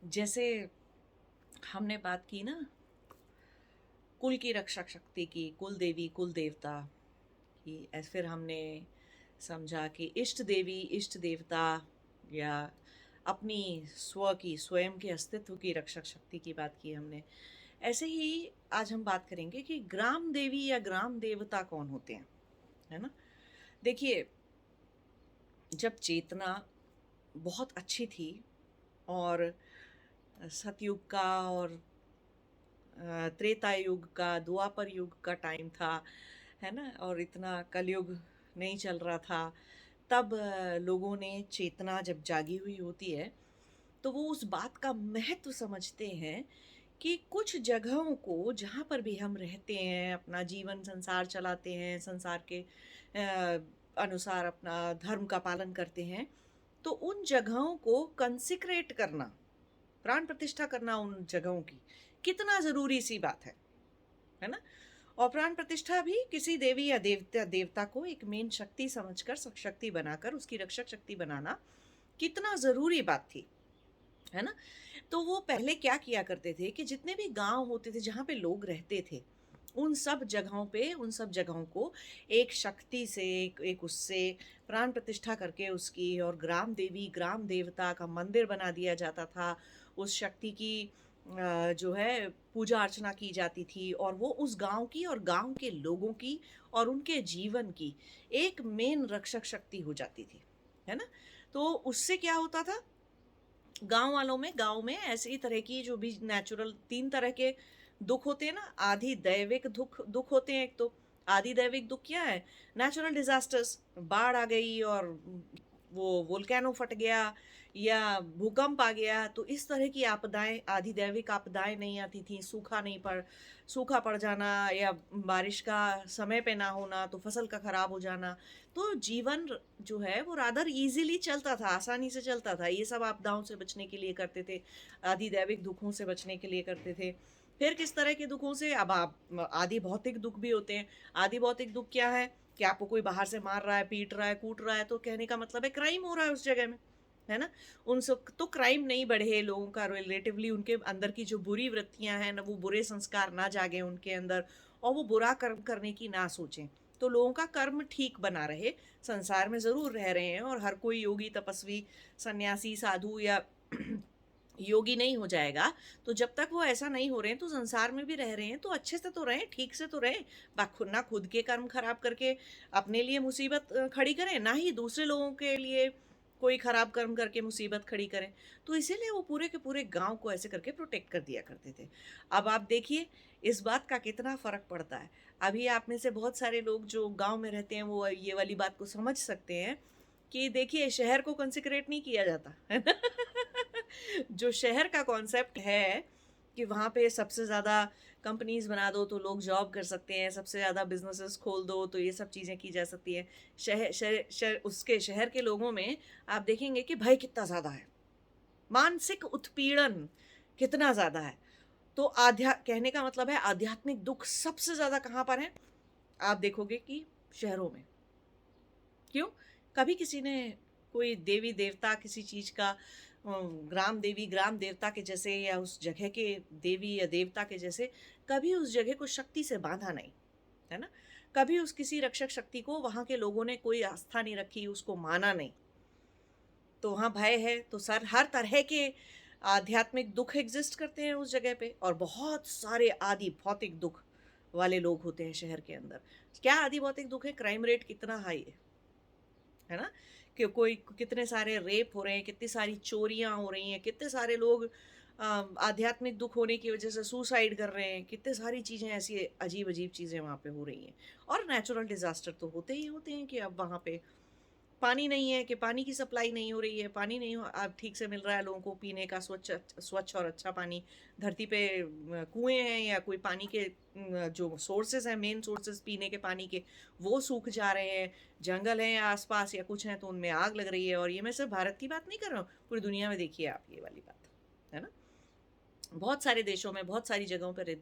जैसे हमने बात की ना, कुल की रक्षक शक्ति की, कुल देवी कुल देवता की, फिर हमने समझा कि इष्ट देवी इष्ट देवता या अपनी स्व की, स्वयं के अस्तित्व की रक्षक शक्ति की बात की हमने। ऐसे ही आज हम बात करेंगे कि ग्राम देवी या ग्राम देवता कौन होते हैं, है ना। देखिए, जब चेतना बहुत अच्छी थी और सतयुग का और त्रेता युग का, द्वापर युग का टाइम था, है ना, और इतना कलयुग नहीं चल रहा था, तब लोगों ने चेतना जब जागी हुई होती है तो वो उस बात का महत्व समझते हैं कि कुछ जगहों को, जहाँ पर भी हम रहते हैं, अपना जीवन संसार चलाते हैं, संसार के अनुसार अपना धर्म का पालन करते हैं, तो उन जगहों को कंसिक्रेट करना, प्राण प्रतिष्ठा करना उन जगहों की, कितना ज़रूरी सी बात है ना। और प्राण प्रतिष्ठा भी किसी देवी या देवता को एक मेन शक्ति समझकर, शक्ति बनाकर, उसकी रक्षक शक्ति बनाना कितना ज़रूरी बात थी, है ना। तो वो पहले क्या किया करते थे कि जितने भी गांव होते थे जहाँ पे लोग रहते थे, उन सब जगहों पे, उन सब जगहों को एक शक्ति से, एक उससे प्राण प्रतिष्ठा करके उसकी, और ग्राम देवी ग्राम देवता का मंदिर बना दिया जाता था। उस शक्ति की जो है पूजा अर्चना की जाती थी, और वो उस गांव की और गांव के लोगों की और उनके जीवन की एक मेन रक्षक शक्ति हो जाती थी, है ना। तो उससे क्या होता था, गांव वालों में, गांव में ऐसी तरह की जो भी नेचुरल तीन तरह के दुख होते हैं ना, आधि दैविक दुख दुख होते हैं। एक तो आधि दैविक दुख क्या है, नेचुरल डिजास्टर्स, बाढ़ आ गई और वो वोल्केनो फट गया या भूकंप आ गया, तो इस तरह की आपदाएं, आधि दैविक आपदाएं नहीं आती थी। सूखा पड़ जाना, या बारिश का समय पे ना होना, तो फसल का खराब हो जाना। तो जीवन जो है वो रादर इजीली चलता था, आसानी से चलता था। ये सब आपदाओं से बचने के लिए करते थे, आदि दैविक दुखों से बचने के लिए करते थे। फिर किस तरह के दुखों से, अब आप आदि भौतिक दुख भी होते हैं। आदि भौतिक दुख क्या है कि आपको कोई बाहर से मार रहा है, पीट रहा है, कूट रहा है, तो कहने का मतलब है क्राइम हो रहा है उस जगह में, है ना। उन सब तो क्राइम नहीं बढ़े लोगों का, रिलेटिवली उनके अंदर की जो बुरी वृत्तियां हैं ना, वो बुरे संस्कार ना जागे उनके अंदर, और वो बुरा कर्म करने की ना सोचें, तो लोगों का कर्म ठीक बना रहे। संसार में ज़रूर रह रहे हैं, और हर कोई योगी तपस्वी सन्यासी साधु या योगी नहीं हो जाएगा। तो जब तक वो ऐसा नहीं हो रहे हैं, तो संसार में भी रह रहे हैं, तो अच्छे से तो रहें, ठीक से तो रहें। ना खुद के कर्म खराब करके अपने लिए मुसीबत खड़ी करें, ना ही दूसरे लोगों के लिए कोई खराब कर्म करके मुसीबत खड़ी करें। तो इसीलिए वो पूरे के पूरे गांव को ऐसे करके प्रोटेक्ट कर दिया करते थे। अब आप देखिए इस बात का कितना फर्क पड़ता है। अभी आप में से बहुत सारे लोग जो गांव में रहते हैं वो ये वाली बात को समझ सकते हैं कि देखिए, शहर को कंसेक्रेट नहीं किया जाता, है ना। जो शहर का कॉन्सेप्ट है कि वहाँ पे सबसे ज़्यादा कंपनीज बना दो तो लोग जॉब कर सकते हैं, सबसे ज़्यादा बिजनेसेस खोल दो तो ये सब चीज़ें की जा सकती हैं। उसके शहर के लोगों में आप देखेंगे कि भय कितना ज़्यादा है, मानसिक उत्पीड़न कितना ज़्यादा है। तो कहने का मतलब है आध्यात्मिक दुख सबसे ज़्यादा कहाँ पर है, आप देखोगे कि शहरों में। क्यों? कभी किसी ने, कोई देवी देवता किसी चीज़ का, ग्राम देवी ग्राम देवता के जैसे, या उस जगह के देवी या देवता के जैसे, कभी उस जगह को शक्ति से बांधा नहीं, है ना। कभी उस किसी रक्षक शक्ति को वहाँ के लोगों ने कोई आस्था नहीं रखी, उसको माना नहीं। तो वहाँ भय है, तो सर हर तरह के आध्यात्मिक दुख एग्जिस्ट करते हैं उस जगह पे, और बहुत सारे आदि भौतिक दुख वाले लोग होते हैं शहर के अंदर। क्या आदि भौतिक दुख है, क्राइम रेट कितना हाई है ना, कि कोई कितने सारे रेप हो रहे हैं, कितनी सारी चोरियां हो रही हैं, कितने सारे लोग आध्यात्मिक दुख होने की वजह से सुसाइड कर रहे हैं, कितने सारी चीज़ें ऐसी अजीब अजीब चीज़ें वहाँ पे हो रही हैं। और नेचुरल डिजास्टर तो होते ही होते हैं कि अब वहाँ पे पानी नहीं है, कि पानी की सप्लाई नहीं हो रही है, पानी नहीं अब ठीक से मिल रहा है लोगों को पीने का, स्वच्छ स्वच्छ और अच्छा पानी। धरती पे कुएं हैं या कोई पानी के जो सोर्सेज हैं, मेन सोर्सेज पीने के पानी के, वो सूख जा रहे हैं। जंगल हैं आसपास या कुछ हैं तो उनमें आग लग रही है। और ये मैं सिर्फ भारत की बात नहीं कर रहा हूँ, पूरी दुनिया में देखिए आप ये वाली बात, है ना। बहुत सारे देशों में, बहुत सारी जगहों पर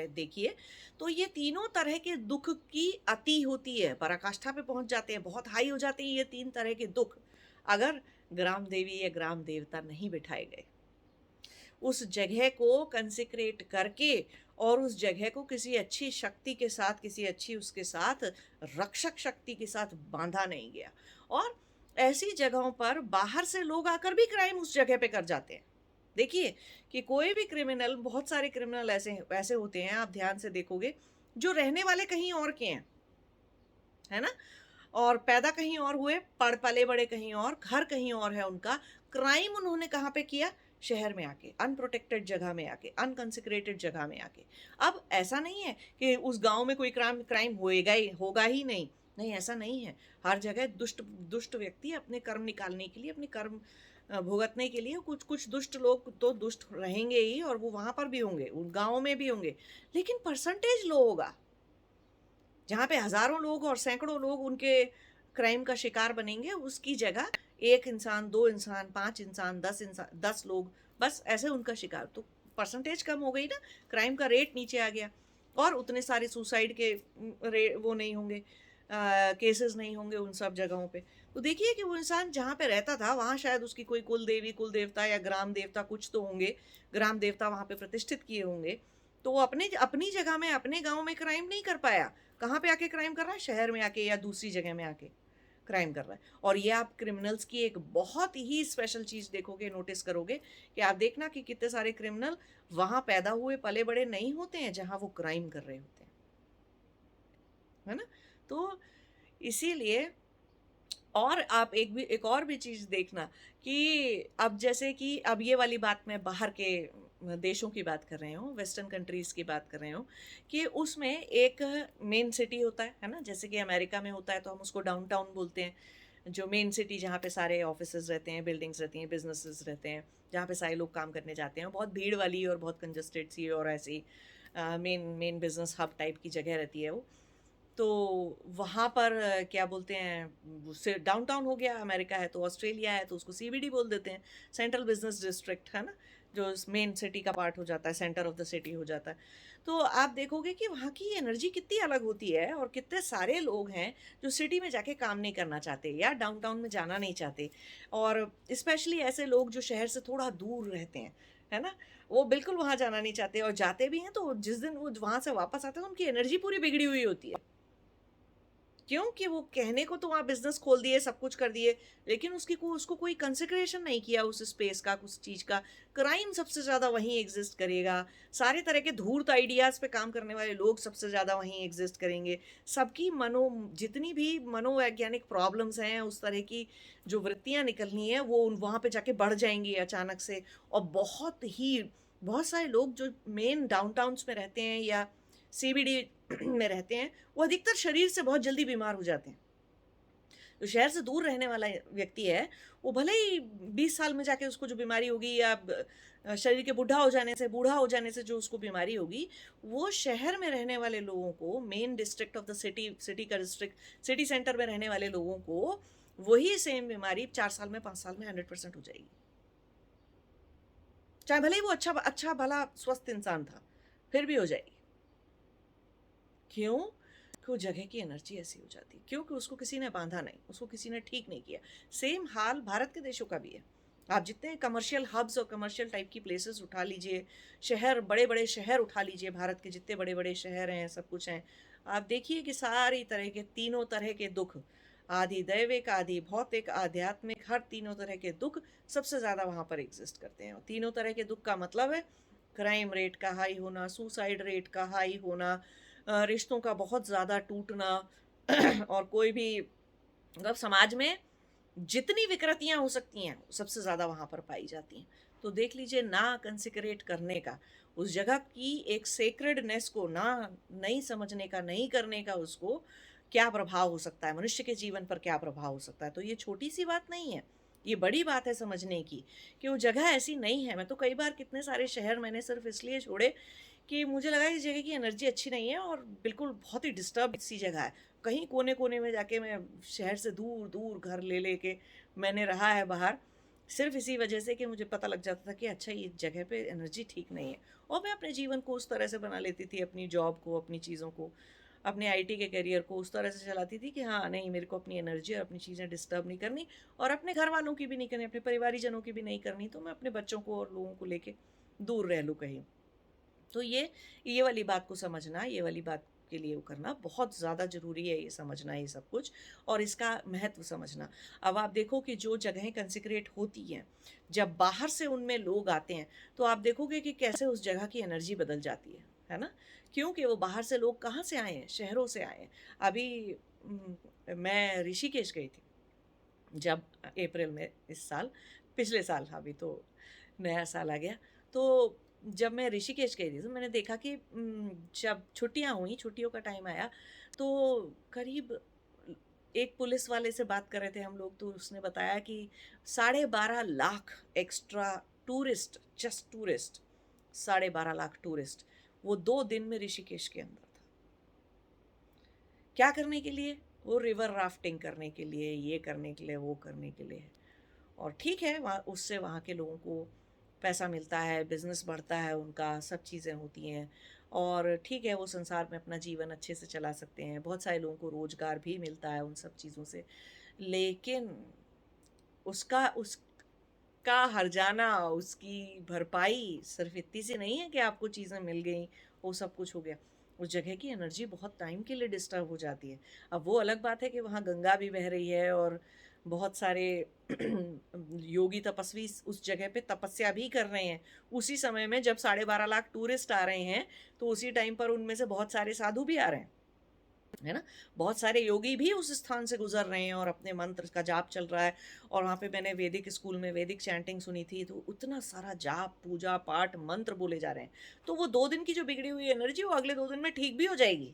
देखिए, तो ये तीनों तरह के दुख की अति होती है, पराकाष्ठा पे पहुंच जाते हैं, बहुत हाई हो जाते हैं ये तीन तरह के दुख, अगर ग्राम देवी या ग्राम देवता नहीं बिठाए गए। उस जगह को कंसेक्रेट करके और उस जगह को किसी अच्छी शक्ति के साथ, किसी अच्छी उसके साथ रक्षक शक्ति के साथ बांधा नहीं गया। और ऐसी जगहों पर बाहर से लोग आकर भी क्राइम उस जगह पे कर जाते हैं। देखिए कि कोई भी क्रिमिनल, बहुत सारे क्रिमिनल ऐसे ऐसे होते हैं, आप ध्यान से देखोगे, जो रहने वाले कहीं और के हैं, है ना? और पैदा कहीं और हुए, पढ़ पले बड़े कहीं और, घर कहीं और है उनका। क्राइम उन्होंने कहाँ पे किया? शहर में आके, अनप्रोटेक्टेड जगह में आके, अनकंसेक्रेटेड जगह में आके। अब ऐसा नहीं है कि उस गांव में कोई क्राइम क्राइम होगा ही नहीं। नहीं, ऐसा नहीं है। हर जगह दुष्ट दुष्ट व्यक्ति अपने कर्म निकालने के लिए, अपने कर्म भुगतने के लिए, कुछ कुछ दुष्ट लोग तो दुष्ट रहेंगे ही, और वो वहां पर भी होंगे, उन गाँव में भी होंगे। लेकिन परसेंटेज लो होगा, जहाँ पे हज़ारों लोग और सैकड़ों लोग उनके क्राइम का शिकार बनेंगे, उसकी जगह 1 इंसान, 2 इंसान, 5 इंसान, 10 लोग, बस ऐसे उनका शिकार। तो परसेंटेज कम हो गई ना, क्राइम का रेट नीचे आ गया, और उतने सारे सुसाइड के वो नहीं होंगे, केसेस नहीं होंगे उन सब जगहों पे। तो देखिए कि वो इंसान जहाँ पे रहता था, वहाँ शायद उसकी कोई कुल देवी, कुल देवता या ग्राम देवता कुछ तो होंगे, ग्राम देवता वहाँ पे प्रतिष्ठित किए होंगे। तो वो अपने अपनी जगह में, अपने गाँव में क्राइम नहीं कर पाया। कहाँ पे आके क्राइम कर रहा है? शहर में आके या दूसरी जगह में आके क्राइम कर रहा है। और ये आप क्रिमिनल्स की एक बहुत ही स्पेशल चीज़ देखोगे, नोटिस करोगे कि आप देखना कि कितने सारे क्रिमिनल वहाँ पैदा हुए पले बड़े नहीं होते हैं जहाँ वो क्राइम कर रहे होते हैं, है ना? तो इसीलिए, और आप एक और भी चीज़ देखना कि अब जैसे कि अब ये वाली बात मैं बाहर के देशों की बात कर रही हूँ, वेस्टर्न कंट्रीज़ की बात कर रही हूँ, कि उसमें एक मेन सिटी होता है ना? जैसे कि अमेरिका में होता है तो हम उसको डाउनटाउन बोलते हैं। जो मेन सिटी जहाँ पे सारे ऑफिसेज़ रहते हैं, बिल्डिंग्स रहती हैं, बिज़नेसेस रहते हैं, जहाँ पे सारे लोग काम करने जाते हैं, बहुत भीड़ वाली और बहुत कंजस्टेड सी और ऐसी main main business hub type की जगह रहती है वो। तो वहाँ पर क्या बोलते हैं, उससे डाउनटाउन हो गया, अमेरिका है तो ऑस्ट्रेलिया है तो उसको सीबीडी बोल देते हैं, सेंट्रल बिजनेस डिस्ट्रिक्ट, है ना? जो मेन सिटी का पार्ट हो जाता है, सेंटर ऑफ द सिटी हो जाता है। तो आप देखोगे कि वहाँ की एनर्जी कितनी अलग होती है, और कितने सारे लोग हैं जो सिटी में जाके काम नहीं करना चाहते या डाउनटाउन में जाना नहीं चाहते, और स्पेशली ऐसे लोग जो शहर से थोड़ा दूर रहते हैं, है ना? वो बिल्कुल वहाँ जाना नहीं चाहते, और जाते भी हैं तो जिस दिन वो वहाँ से वापस आते हैं तो उनकी एनर्जी पूरी बिगड़ी हुई होती है। क्यों? कि वो कहने को तो वहाँ बिज़नेस खोल दिए, सब कुछ कर दिए, लेकिन उसको कोई कंसिडरेशन नहीं किया उस स्पेस का, उस चीज़ का। क्राइम सबसे ज़्यादा वहीं एग्ज़िस्ट करेगा, सारे तरह के धूर्त आइडियाज़ पे काम करने वाले लोग सबसे ज़्यादा वहीं एग्ज़िस्ट करेंगे। सबकी जितनी भी मनोवैज्ञानिक प्रॉब्लम्स हैं, उस तरह की जो वृत्तियाँ निकलनी है, वो वहाँ पे जाके बढ़ जाएँगी अचानक से। और बहुत सारे लोग जो मेन डाउनटाउन्स में रहते हैं या सीबीडी में रहते हैं, वो अधिकतर शरीर से बहुत जल्दी बीमार हो जाते हैं। जो शहर से दूर रहने वाला व्यक्ति है, वो भले ही 20 साल में जाके उसको जो बीमारी होगी, या शरीर के बूढ़ा हो जाने से जो उसको बीमारी होगी, वो शहर में रहने वाले लोगों को, main district of the city, city centre में रहने वाले लोगों को वही सेम बीमारी 4 साल में, 5 साल में 100% हो जाएगी। चाहे भले ही वो अच्छा भला स्वस्थ इंसान था, फिर भी हो जाएगी। क्यों? कि वो जगह की एनर्जी ऐसी हो जाती है। क्योंकि उसको किसी ने बांधा नहीं, उसको किसी ने ठीक नहीं किया। सेम हाल भारत के देशों का भी है। आप जितने कमर्शियल हब्स और कमर्शियल टाइप की प्लेसेस उठा लीजिए, शहर, बड़े बड़े शहर उठा लीजिए, भारत के जितने बड़े बड़े शहर हैं, सब कुछ हैं, आप देखिए कि सारी तरह के, तीनों तरह के दुख, आदि दैविक, आदि भौतिक, आध्यात्मिक, हर तीनों तरह के दुख सबसे ज़्यादा वहाँ पर एग्जिस्ट करते हैं। और तीनों तरह के दुख का मतलब है क्राइम रेट का हाई होना, सुसाइड रेट का हाई होना, रिश्तों का बहुत ज़्यादा टूटना और कोई भी, मतलब समाज में जितनी विकृतियां हो सकती हैं सबसे ज़्यादा वहाँ पर पाई जाती हैं। तो देख लीजिए, ना कंसिक्रेट करने का, उस जगह की एक सेक्रेडनेस को ना नहीं समझने का, नहीं करने का, उसको क्या प्रभाव हो सकता है, मनुष्य के जीवन पर क्या प्रभाव हो सकता है। तो ये छोटी सी बात नहीं है, ये बड़ी बात है समझने की, कि वो जगह ऐसी नहीं है। मैं तो कई बार कितने सारे शहर मैंने सिर्फ इसलिए छोड़े कि मुझे लगा इस जगह की एनर्जी अच्छी नहीं है, और बिल्कुल बहुत ही डिस्टर्ब सी जगह है। कहीं कोने कोने में जाके मैं शहर से दूर दूर घर ले लेके मैंने रहा है बाहर, सिर्फ इसी वजह से कि मुझे पता लग जाता था कि अच्छा ये जगह पे एनर्जी ठीक नहीं है। और मैं अपने जीवन को उस तरह से बना लेती थी, अपनी जॉब को, अपनी चीज़ों को, अपने आईटी के करियर को उस तरह से चलाती थी कि हाँ नहीं, मेरे को अपनी एनर्जी और अपनी चीज़ें डिस्टर्ब नहीं करनी, और अपने घर वालों की भी नहीं करनी, अपने परिवारीजनों की भी नहीं करनी। तो मैं अपने बच्चों को और लोगों को लेके दूर रह लूँ कहीं। तो ये वाली बात को समझना, ये वाली बात के लिए वो करना बहुत ज़्यादा ज़रूरी है, ये समझना ये सब कुछ और इसका महत्व समझना। अब आप देखो कि जो जगहें कंसेक्रेट होती हैं, जब बाहर से उनमें लोग आते हैं, तो आप देखोगे कि कैसे उस जगह की एनर्जी बदल जाती है ना? क्योंकि वो बाहर से लोग कहाँ से आए हैं? शहरों से आए हैं। अभी मैं ऋषिकेश गई थी, जब अप्रैल में इस साल, पिछले साल, अभी तो नया साल आ गया। तो जब मैं ऋषिकेश गई थी तो मैंने देखा कि जब छुट्टियां हुई, छुट्टियों का टाइम आया, तो करीब एक पुलिस वाले से बात कर रहे थे हम लोग, तो उसने बताया कि 12.5 lakh extra tourist, just tourist, 12.5 lakh tourist वो 2 दिन में ऋषिकेश के अंदर था। क्या करने के लिए? वो रिवर राफ्टिंग करने के लिए, ये करने के लिए, वो करने के लिए। और ठीक है, वहाँ उससे वहाँ के लोगों को पैसा मिलता है, बिजनेस बढ़ता है उनका, सब चीज़ें होती हैं और ठीक है, वो संसार में अपना जीवन अच्छे से चला सकते हैं, बहुत सारे लोगों को रोज़गार भी मिलता है उन सब चीज़ों से। लेकिन उसका हर्जाना, उसकी भरपाई सिर्फ इतनी सी नहीं है कि आपको चीज़ें मिल गई, वो सब कुछ हो गया। उस जगह की एनर्जी बहुत टाइम के लिए डिस्टर्ब हो जाती है। अब वो अलग बात है कि वहाँ गंगा भी बह रही है और बहुत सारे योगी तपस्वी उस जगह पे तपस्या भी कर रहे हैं। उसी समय में जब 12.5 लाख टूरिस्ट आ रहे हैं, तो उसी टाइम पर उनमें से बहुत सारे साधु भी आ रहे हैं, है ना? बहुत सारे योगी भी उस स्थान से गुजर रहे हैं और अपने मंत्र का जाप चल रहा है। और वहाँ पे मैंने वैदिक स्कूल में वैदिक चैंटिंग सुनी थी, तो उतना सारा जाप, पूजा पाठ, मंत्र बोले जा रहे हैं। तो वो 2 दिन की जो बिगड़ी हुई एनर्जी, वो अगले 2 दिन में ठीक भी हो जाएगी,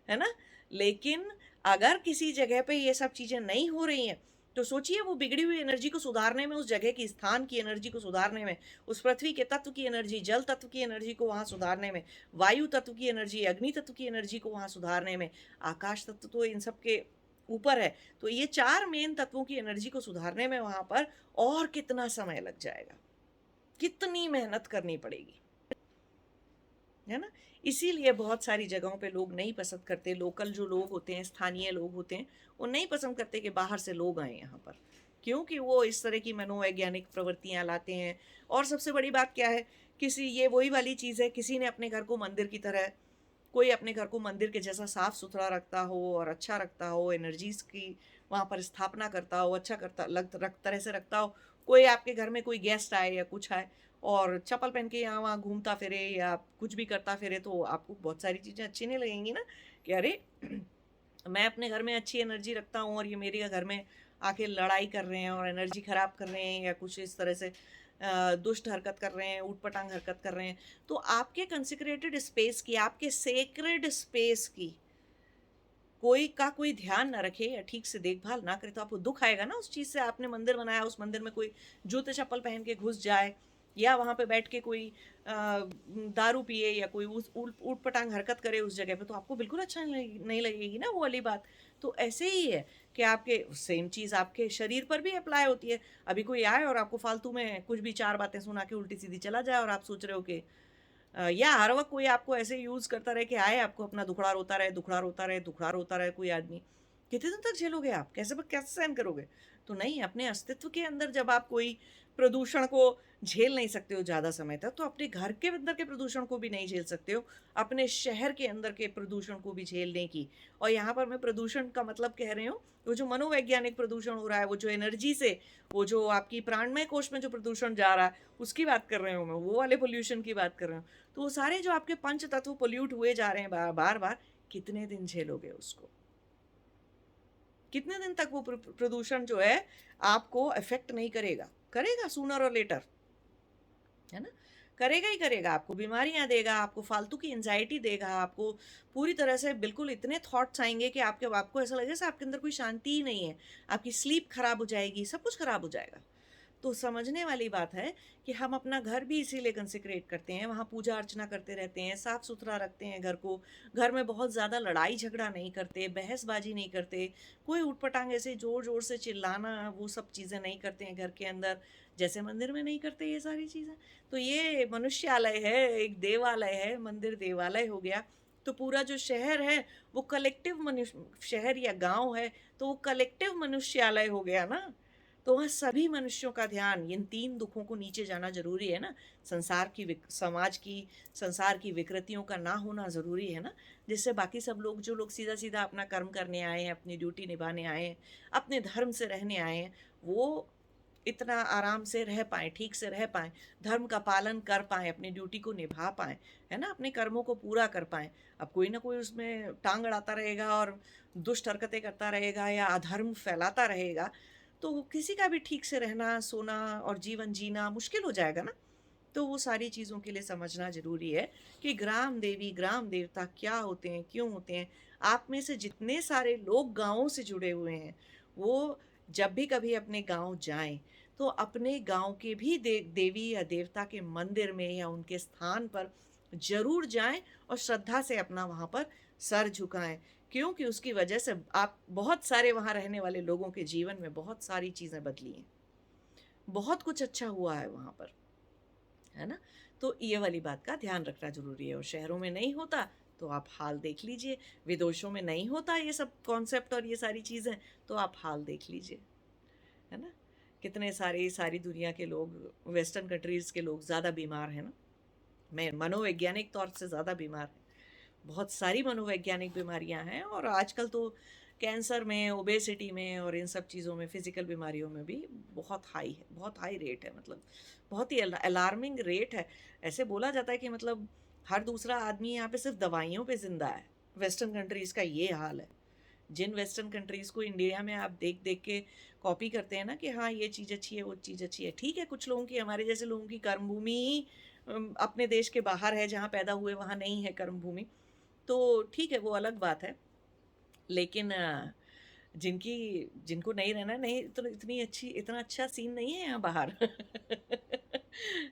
है ना? लेकिन अगर किसी जगह पे ये सब चीज़ें नहीं हो रही हैं, तो सोचिए वो बिगड़ी हुई एनर्जी को सुधारने में, उस जगह की, स्थान की एनर्जी को सुधारने में, उस पृथ्वी के तत्व की एनर्जी, जल तत्व की एनर्जी को वहाँ सुधारने में, वायु तत्व की एनर्जी, अग्नि तत्व की एनर्जी को वहाँ सुधारने में, आकाश तत्व तो इन सब के ऊपर है। तो ये 4 मेन तत्वों की एनर्जी को सुधारने में वहाँ पर और कितना समय लग जाएगा, कितनी मेहनत करनी पड़ेगी, है ना? इसीलिए बहुत सारी जगहों पे लोग नहीं पसंद करते, लोकल जो लोग होते हैं, स्थानीय लोग होते हैं, वो नहीं पसंद करते कि बाहर से लोग आए यहाँ पर, क्योंकि वो इस तरह की मनोवैज्ञानिक प्रवृत्तियाँ लाते हैं। और सबसे बड़ी बात क्या है, ये वही वाली चीज़ है, किसी ने अपने घर को मंदिर की तरह, कोई अपने घर को मंदिर के जैसा साफ सुथरा रखता हो और अच्छा रखता हो, एनर्जीज की वहाँ पर स्थापना करता हो, अच्छा करता तरह से रखता हो। कोई आपके घर में कोई गेस्ट आए या कुछ आए और चप्पल पहन के यहाँ वहाँ घूमता फिरे या कुछ भी करता फिरे, तो आपको बहुत सारी चीज़ें अच्छी नहीं लगेंगी ना, कि अरे मैं अपने घर में अच्छी एनर्जी रखता हूँ और ये मेरे घर में आके लड़ाई कर रहे हैं और एनर्जी खराब कर रहे हैं या कुछ इस तरह से दुष्ट हरकत कर रहे हैं, ऊटपटांग हरकत कर रहे हैं। तो आपके कंसेक्रेटेड स्पेस की, आपके सेक्रेड स्पेस की कोई ध्यान ना रखे या ठीक से देखभाल ना करे, तो आपको दुख आएगा ना उस चीज़ से। आपने मंदिर बनाया, उस मंदिर में कोई जूते चप्पल पहन के घुस जाए या वहाँ पे बैठ के कोई दारू पिए या कोई उस ऊट पटांग हरकत करे उस जगह पे, तो आपको बिल्कुल अच्छा नहीं लगेगी ना वो वाली बात। तो ऐसे ही है कि आपके सेम चीज़ आपके शरीर पर भी अप्लाई होती है। अभी कोई आए और आपको फालतू में कुछ भी 4 बातें सुना के उल्टी सीधी चला जाए और आप सोच रहे हो कि या हर वक्त कोई आपको ऐसे यूज़ करता रहे कि आए आपको अपना दुखड़ा रोता रहे, दुखड़ा रोता रहे, दुखड़ा रोता रहे कोई आदमी, कितने दिन तक झेलोगे आप? कैसे सहन करोगे? तो नहीं, अपने अस्तित्व के अंदर जब आप कोई प्रदूषण को झेल नहीं सकते हो ज़्यादा समय तक, तो अपने घर के अंदर के प्रदूषण को भी नहीं झेल सकते हो, अपने शहर के अंदर के प्रदूषण को भी झेलने की। और यहाँ पर मैं प्रदूषण का मतलब कह रही हूँ, वो जो मनोवैज्ञानिक प्रदूषण हो रहा है, वो जो एनर्जी से, वो जो आपकी प्राणमय कोश में जो प्रदूषण जा रहा है, उसकी बात कर रही हूँ मैं, वो वाले पोल्यूशन की बात कर रही हूँ। तो वो सारे जो आपके पंच तत्व पोल्यूट हुए जा रहे हैं बार बार, कितने दिन झेलोगे उसको? कितने दिन तक वो प्रदूषण जो है आपको अफेक्ट नहीं करेगा? करेगा सूनर और लेटर, है ना? करेगा ही करेगा, आपको बीमारियां देगा, आपको फालतू की एंजाइटी देगा, आपको पूरी तरह से बिल्कुल इतने थॉट्स आएंगे कि आपको ऐसा लगेगा जैसे आपके अंदर कोई शांति ही नहीं है, आपकी स्लीप खराब हो जाएगी, सब कुछ खराब हो जाएगा। तो समझने वाली बात है कि हम अपना घर भी इसीलिए कंसेक्रेट करते हैं, वहाँ पूजा अर्चना करते रहते हैं, साफ़ सुथरा रखते हैं घर को, घर में बहुत ज़्यादा लड़ाई झगड़ा नहीं करते, बहसबाजी नहीं करते, कोई ऊटपटांग ऐसे ज़ोर ज़ोर से चिल्लाना, वो सब चीज़ें नहीं करते हैं घर के अंदर, जैसे मंदिर में नहीं करते ये सारी चीज़ें। तो ये मनुष्यालय है, एक देवालय है, मंदिर देवालय हो गया। तो पूरा जो शहर है वो कलेक्टिव मनुष्य शहर या गांव है, तो वो कलेक्टिव मनुष्यालय हो गया ना। तो वहाँ सभी मनुष्यों का ध्यान, इन 3 दुखों को नीचे जाना ज़रूरी है ना, समाज की, संसार की विकृतियों का ना होना ज़रूरी है ना, जिससे बाकी सब लोग, जो लोग सीधा-सीधा अपना कर्म करने आए हैं, अपनी ड्यूटी निभाने आए हैं, अपने धर्म से रहने आए हैं, वो इतना आराम से रह पाएँ, ठीक से रह पाएँ, धर्म का पालन कर पाएँ, अपनी ड्यूटी को निभा पाएँ, है ना? अपने कर्मों को पूरा कर पाएँ। अब कोई ना कोई उसमें टांग अड़ाता रहेगा और दुष्ट हरकतें करता रहेगा या अधर्म फैलाता रहेगा, तो किसी का भी ठीक से रहना, सोना और जीवन जीना मुश्किल हो जाएगा ना। तो वो सारी चीज़ों के लिए समझना ज़रूरी है कि ग्राम देवी, ग्राम देवता क्या होते हैं, क्यों होते हैं। आप में से जितने सारे लोग गाँवों से जुड़े हुए हैं, वो जब भी कभी अपने गाँव जाएँ, तो अपने गाँव के भी देवी या देवता के मंदिर में या उनके स्थान पर ज़रूर जाएँ और श्रद्धा से अपना वहाँ पर सर झुकाएँ। क्योंकि उसकी वजह से आप बहुत सारे वहाँ रहने वाले लोगों के जीवन में बहुत सारी चीज़ें बदली हैं। बहुत कुछ अच्छा हुआ है वहाँ पर। है ना? तो ये वाली बात का ध्यान रखना ज़रूरी है और शहरों में नहीं होता, तो आप हाल देख लीजिए। विदेशों में नहीं होता ये सब कॉन्सेप्ट और ये सारी चीज़ें, तो आप हाल देख लीजिए। है ना? कितने सारे सारी दुनिया के लोग, वेस्टर्न कंट्रीज़ के लोग ज़्यादा बीमार हैं ना? मैं मनोवैज्ञानिक तौर से ज़्यादा बीमार हैं। बहुत सारी मनोवैज्ञानिक बीमारियां हैं और आजकल तो कैंसर में, ओबेसिटी में और इन सब चीज़ों में, फिजिकल बीमारियों में भी बहुत हाई है, बहुत हाई रेट है, मतलब बहुत ही अलार्मिंग रेट है। ऐसे बोला जाता है कि मतलब हर दूसरा आदमी यहाँ पे सिर्फ दवाइयों पे जिंदा है। वेस्टर्न कंट्रीज़ का ये हाल है। जिन वेस्टर्न कंट्रीज़ को इंडिया में आप देख देख के कॉपी करते हैं ना कि हाँ ये चीज़ अच्छी है, वो चीज़ अच्छी है, ठीक है, कुछ लोगों की, हमारे जैसे लोगों की कर्मभूमि ही अपने देश के बाहर है, जहाँ पैदा हुए वहाँ नहीं है कर्मभूमि, तो ठीक है, वो अलग बात है। लेकिन जिनकी जिनको नहीं रहना, नहीं तो इतनी अच्छी, इतना अच्छा सीन नहीं है यहाँ बाहर।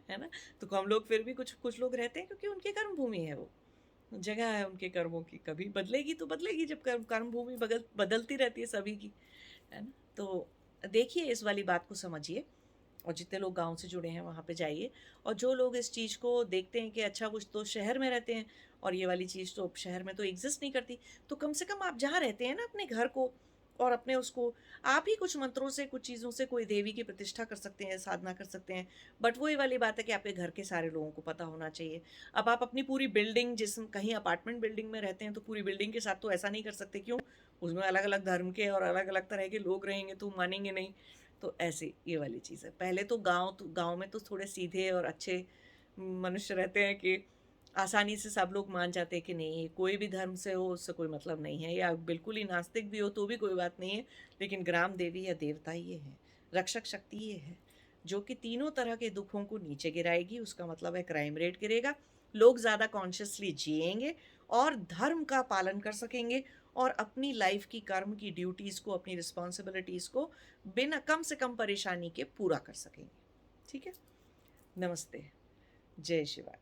है ना? तो हम लोग फिर भी कुछ कुछ लोग रहते हैं क्योंकि उनकी कर्म भूमि है वो, जगह है उनके कर्मों की। कभी बदलेगी तो बदलेगी, जब कर्म भूमि बदलती रहती है सभी की, है ना? तो देखिए, इस वाली बात को समझिए और जितने लोग गाँव से जुड़े हैं वहाँ पे जाइए। और जो लोग इस चीज़ को देखते हैं कि अच्छा, कुछ तो शहर में रहते हैं और ये वाली चीज़ तो शहर में तो एग्जिस्ट नहीं करती, तो कम से कम आप जहाँ रहते हैं ना, अपने घर को और अपने उसको, आप ही कुछ मंत्रों से, कुछ चीज़ों से कोई देवी की प्रतिष्ठा कर सकते हैं, साधना कर सकते हैं। बट वो ये वाली बात है कि आपके घर के सारे लोगों को पता होना चाहिए। अब आप अपनी पूरी बिल्डिंग, जिस कहीं अपार्टमेंट बिल्डिंग में रहते हैं, तो पूरी बिल्डिंग के साथ तो ऐसा नहीं कर सकते, क्यों? उसमें अलग अलग धर्म के और अलग अलग तरह के लोग रहेंगे, तो मानेंगे नहीं। तो ऐसे ये वाली चीज़ है। पहले तो गाँव में तो थोड़े सीधे और अच्छे मनुष्य रहते हैं कि आसानी से सब लोग मान जाते हैं कि नहीं, कोई भी धर्म से हो उससे कोई मतलब नहीं है, या बिल्कुल ही नास्तिक भी हो तो भी कोई बात नहीं है, लेकिन ग्राम देवी या देवता ये है, रक्षक शक्ति ये है, जो कि तीनों तरह के दुखों को नीचे गिराएगी। उसका मतलब है क्राइम रेट गिरेगा, लोग ज़्यादा कॉन्शियसली जिएंगे और धर्म का पालन कर सकेंगे और अपनी लाइफ की, कर्म की ड्यूटीज़ को, अपनी रिस्पॉन्सिबिलिटीज़ को बिना कम से कम परेशानी के पूरा कर सकेंगे। ठीक है? नमस्ते। जय शिवाय।